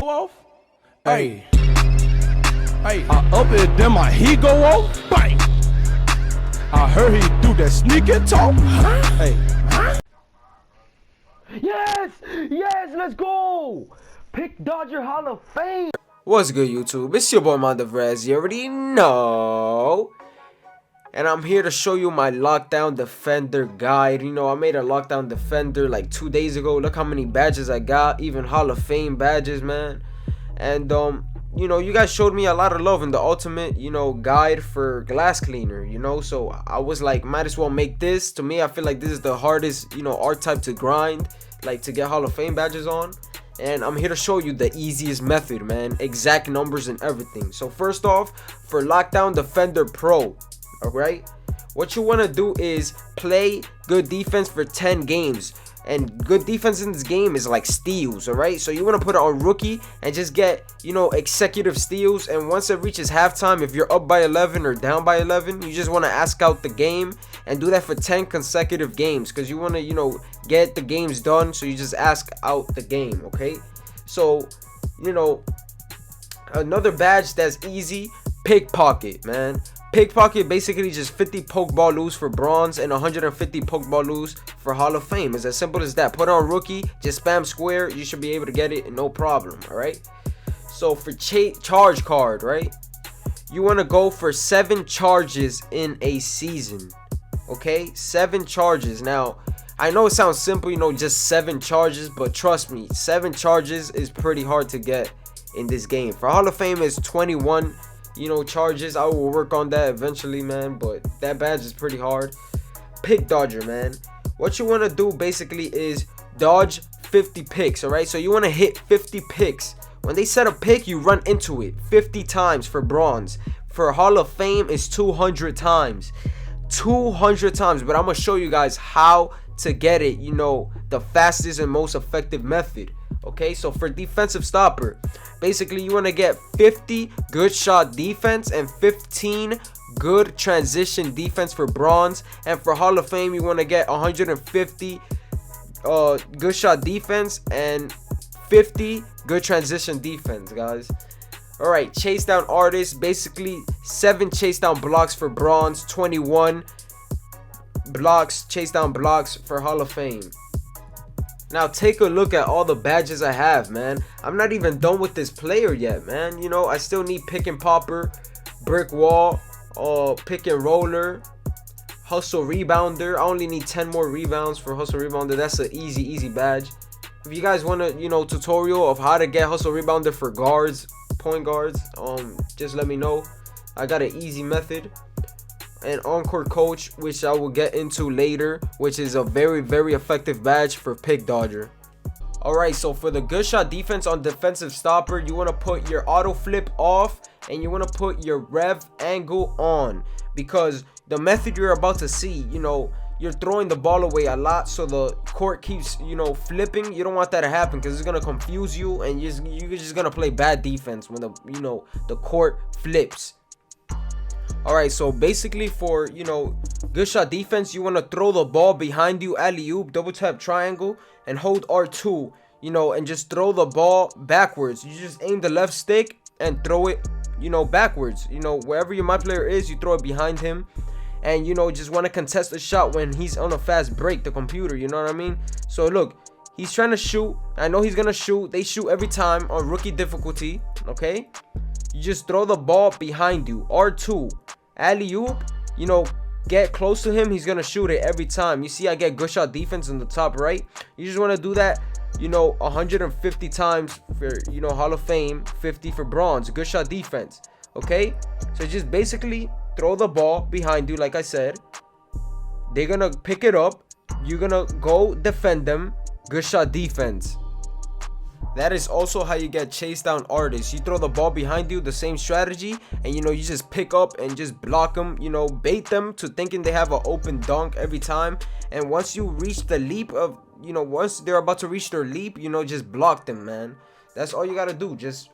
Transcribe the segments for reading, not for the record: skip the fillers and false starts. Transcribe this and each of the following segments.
off. Hey, I up it, then my heat go off. Bang. I heard he do that sneaky talk. Hey. Yes, let's go. Pick Dodger Hall of Fame. What's good, YouTube? It's your boy MindofRez. You already know. And I'm here to show you my Lockdown Defender guide. You know, I made a Lockdown Defender like 2 days ago. Look how many badges I got. Even Hall of Fame badges, man. And, you know, you guys showed me a lot of love in the ultimate, you know, guide for glass cleaner, you know. So I was like, might as well make this. To me, I feel like this is the hardest, you know, art type to grind. Like, to get Hall of Fame badges on. And I'm here to show you the easiest method, man. Exact numbers and everything. So first off, for Lockdown Defender Pro, alright, what you want to do is play good defense for 10 games. And good defense in this game is like steals, alright? So you want to put it on rookie and just get, you know, consecutive steals. And once it reaches halftime, if you're up by 11 or down by 11, you just want to ask out the game and do that for 10 consecutive games. Because you want to, you know, get the games done. So you just ask out the game, okay? So, you know, another badge that's easy, Pickpocket, man. Pickpocket basically just 50 Pokeball loose for bronze and 150 Pokeball loose for Hall of Fame. It's as simple as that. Put on rookie, just spam square, you should be able to get it, no problem, alright? So for charge card, right? You want to go for 7 charges in a season, okay? 7 charges. Now, I know it sounds simple, you know, just 7 charges, but trust me, 7 charges is pretty hard to get in this game. For Hall of Fame is 21, you know, charges. I will work on that eventually, man, but that badge is pretty hard. Pick dodger, man. What you want to do basically is dodge 50 picks, all right? So you want to hit 50 picks. When they set a pick, you run into it 50 times for bronze. For Hall of Fame is 200 times. 200 times, but I'm going to show you guys how to get it, you know, the fastest and most effective method. Okay, so for defensive stopper, basically you want to get 50 good shot defense and 15 good transition defense for bronze. And for Hall of Fame, you want to get 150 good shot defense and 50 good transition defense, guys. All right, Chasedown artist, basically 7 Chasedown blocks for bronze, 21 blocks, Chasedown blocks for Hall of Fame. Now take a look at all the badges I have, man. I'm not even done with this player yet, man. You know, I still need pick and popper, brick wall, pick and roller, hustle rebounder. I only need 10 more rebounds for hustle rebounder. That's an easy badge. If you guys want a, you know, tutorial of how to get hustle rebounder for guards, point guards, just let me know. I got an easy method. And encore coach, which I will get into later, which is a very effective badge for pick dodger. Alright, so for the good shot defense on defensive stopper, you want to put your auto flip off and you want to put your rev angle on, because the method you're about to see, you know, you're throwing the ball away a lot, so the court keeps, you know, flipping. You don't want that to happen because it's gonna confuse you and you're just gonna play bad defense when the, you know, the court flips. Alright, so basically for, you know, good shot defense, you want to throw the ball behind you, alley-oop, double tap triangle, and hold R2, you know, and just throw the ball backwards. You just aim the left stick and throw it, you know, backwards. You know, wherever your my player is, you throw it behind him. And, you know, just want to contest the shot when he's on a fast break, the computer, you know what I mean? So, look, he's trying to shoot. I know he's going to shoot. They shoot every time on rookie difficulty, okay? You just throw the ball behind you, R2. Alley-oop, you know, get close to him, he's gonna shoot it every time. You see I get good shot defense in the top right. You just want to do that, you know, 150 times for, you know, Hall of Fame, 50 for bronze, good shot defense. Okay, so just basically throw the ball behind you, like I said. They're gonna pick it up, you're gonna go defend them, good shot defense. That is also how you get chase down artists. You throw the ball behind you, the same strategy, and, you know, you just pick up and just block them, you know, bait them to thinking they have an open dunk every time. And once you reach the leap of, you know, once they're about to reach their leap, you know, just block them, man. That's all you gotta do. Just,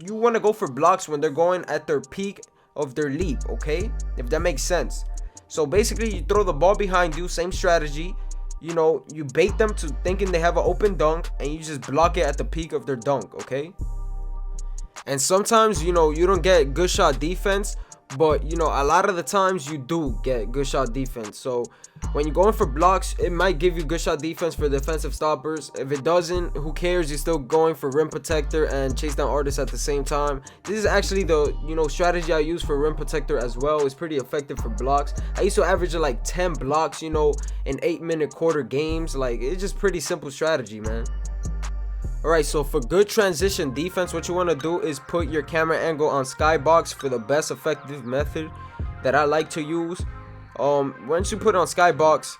you want to go for blocks when they're going at their peak of their leap, okay, if that makes sense. So basically you throw the ball behind you, same strategy. You know, you bait them to thinking they have an open dunk, and you just block it at the peak of their dunk, okay? And sometimes, you know, you don't get good shot defense, but you know, a lot of the times you do get good shot defense. So when you're going for blocks, it might give you good shot defense for defensive stoppers. If it doesn't, who cares? You're still going for rim protector and chase down artists at the same time. This is actually the, you know, strategy I use for rim protector as well. It's pretty effective for blocks. I used to average like 10 blocks, you know, in 8-minute quarter games. Like, it's just pretty simple strategy, man. Alright, so for good transition defense, what you want to do is put your camera angle on skybox for the best effective method that I like to use. Once you put it on skybox,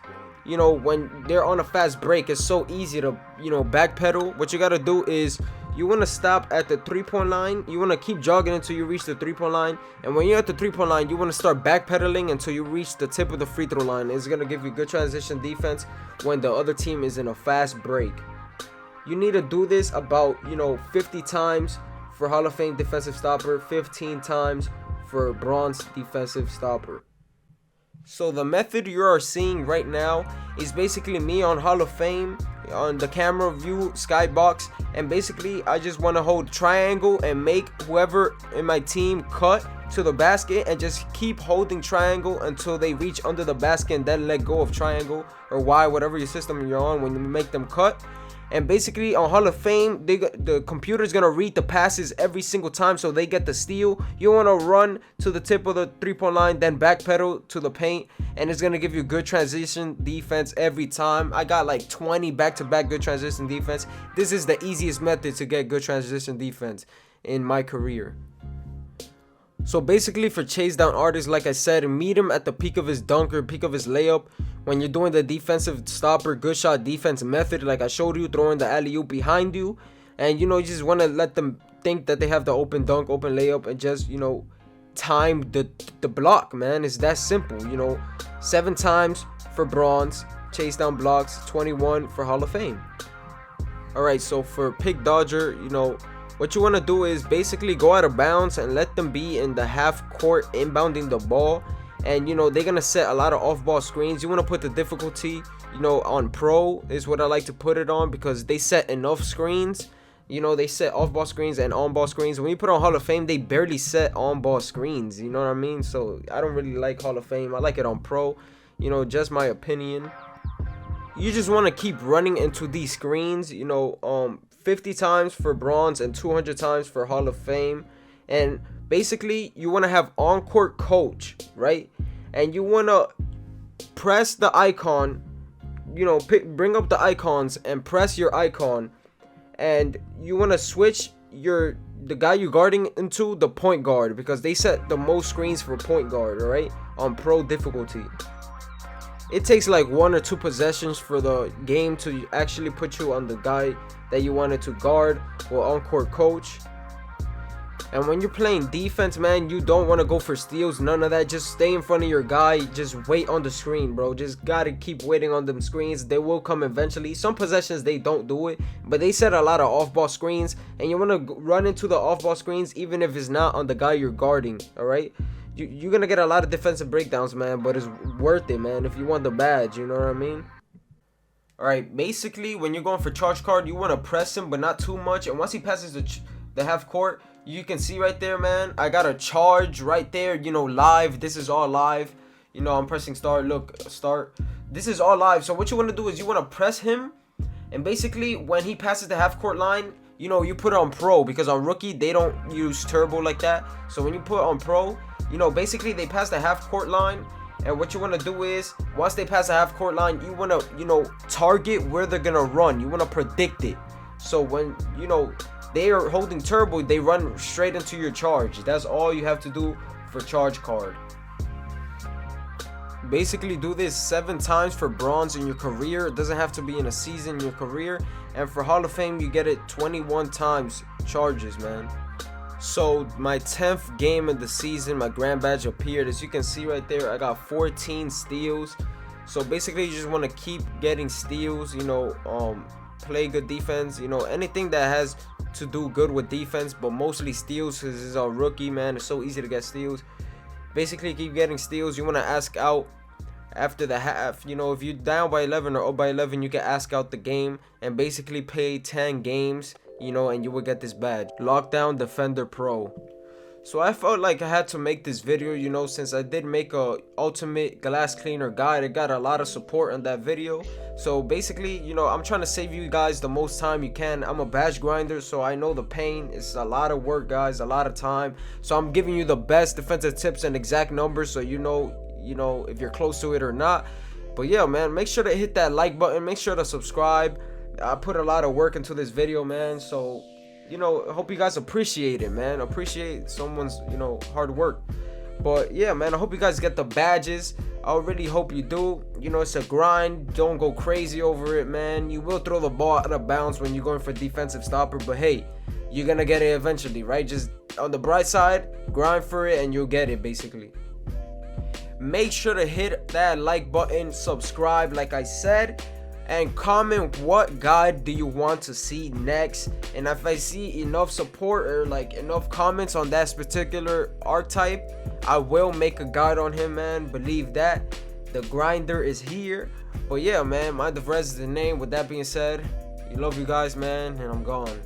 you know, when they're on a fast break, it's so easy to, you know, backpedal. What you got to do is you want to stop at the 3-point line. You want to keep jogging until you reach the 3-point line. And when you're at the 3-point line, you want to start backpedaling until you reach the tip of the free throw line. It's going to give you good transition defense when the other team is in a fast break. You need to do this about, you know, 50 times for Hall of Fame defensive stopper, 15 times for bronze defensive stopper. So the method you are seeing right now is basically me on Hall of Fame on the camera view skybox, and basically I just want to hold triangle and make whoever in my team cut to the basket, and just keep holding triangle until they reach under the basket, and then let go of triangle or Y, whatever your system you're on when you make them cut. And basically on Hall of Fame, the computer's gonna read the passes every single time, so they get the steal. You want to run to the tip of the 3-point line, then backpedal to the paint, and it's gonna give you good transition defense every time. I got like 20 back-to-back good transition defense. This is the easiest method to get good transition defense in my career. So basically for chase down artists, like I said, meet him at the peak of his dunk or peak of his layup. When you're doing the defensive stopper good shot defense method, like I showed you, throwing the alley-oop behind you, and you know, you just want to let them think that they have the open dunk, open layup, and just, you know, time the block, man. It's that simple. You know, 7 times for bronze chase down blocks, 21 for Hall of Fame. All right, so for pick dodger, you know, what you want to do is basically go out of bounds and let them be in the half court inbounding the ball. And you know, they're gonna set a lot of off-ball screens. You want to put the difficulty, you know, on pro is what I like to put it on, because they set enough screens. You know, they set off-ball screens and on-ball screens. When you put on Hall of Fame, they barely set on-ball screens. You know what I mean? So I don't really like Hall of Fame. I like it on pro. You know, just my opinion. You just want to keep running into these screens. You know, 50 times for bronze and 200 times for Hall of Fame. And basically you want to have on-court coach, right? And you want to press the icon, you know, bring up the icons and press your icon, and you want to switch the guy you're guarding into the point guard, because they set the most screens for point guard, all right, on pro difficulty. It takes like 1 or 2 possessions for the game to actually put you on the guy that you wanted to guard or on-court coach. And when you're playing defense, man, you don't want to go for steals, none of that. Just stay in front of your guy. Just wait on the screen, bro. Just gotta keep waiting on them screens. They will come eventually. Some possessions they don't do it, but they set a lot of off-ball screens, and you want to run into the off-ball screens even if it's not on the guy you're guarding. All right, you're gonna get a lot of defensive breakdowns, man, but it's worth it, man, if you want the badge. You know what I mean? All right, basically when you're going for charge card, you want to press him, but not too much. And once he passes the half court, you can see right there, man, I got a charge right there, you know, live. This is all live. You know, I'm pressing start. Look, start. This is all live. So what you want to do is you want to press him, and basically when he passes the half court line, you know, you put it on pro, because on rookie they don't use turbo like that. So when you put it on pro, you know, basically they pass the half court line, and what you want to do is once they pass the half court line, you want to, you know, target where they're gonna run. You want to predict it. So when, you know, they are holding turbo, they run straight into your charge. That's all you have to do for charge card. Basically do this 7 times for bronze in your career. It doesn't have to be in a season, in your career. And for Hall of Fame, you get it 21 times charges, man. So my 10th game of the season, my grand badge appeared. As you can see right there, I got 14 steals. So basically you just want to keep getting steals, you know, play good defense, you know, anything that has to do good with defense, but mostly steals, because this is a rookie, man. It's so easy to get steals. Basically keep getting steals. You want to ask out after the half. You know, if you're down by 11 or up by 11, you can ask out the game and basically play 10 games you know, and you will get this badge, Lockdown Defender Pro. So I felt like I had to make this video, you know, since I did make a ultimate glass cleaner guide. I got a lot of support on that video. So basically, you know, I'm trying to save you guys the most time you can. I'm a badge grinder, so I know the pain. It's a lot of work, guys, a lot of time. So I'm giving you the best defensive tips and exact numbers, so you know if you're close to it or not. But yeah, man, make sure to hit that like button, make sure to subscribe. I put a lot of work into this video, man, so you know, I hope you guys appreciate it, man. Appreciate someone's, you know, hard work. But yeah, man, I hope you guys get the badges. I really hope you do. You know, it's a grind. Don't go crazy over it, man. You will throw the ball out of bounds when you're going for defensive stopper, but hey, you're gonna get it eventually, right? Just on the bright side, grind for it and you'll get it, basically. Make sure to hit that like button, subscribe like I said, and comment what guide do you want to see next. And if I see enough support or like enough comments on that particular archetype, I will make a guide on him, man. Believe that. The grinder is here. But yeah, man, MindofRez is the name. With that being said, you love you guys, man, and I'm gone.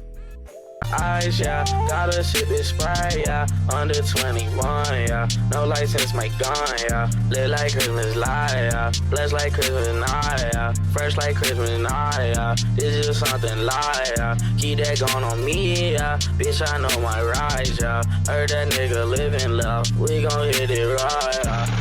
Eyes, yeah, gotta ship this spray, yeah, under 21, yeah, no license, my gun, yeah, live like Christmas lie, yeah, blessed like Christmas night, yeah, fresh like Christmas night, yeah, this is something lie, yeah, keep that gun on me, yeah, bitch, I know my rights, yeah, heard that nigga living love, we gon' hit it right, yeah.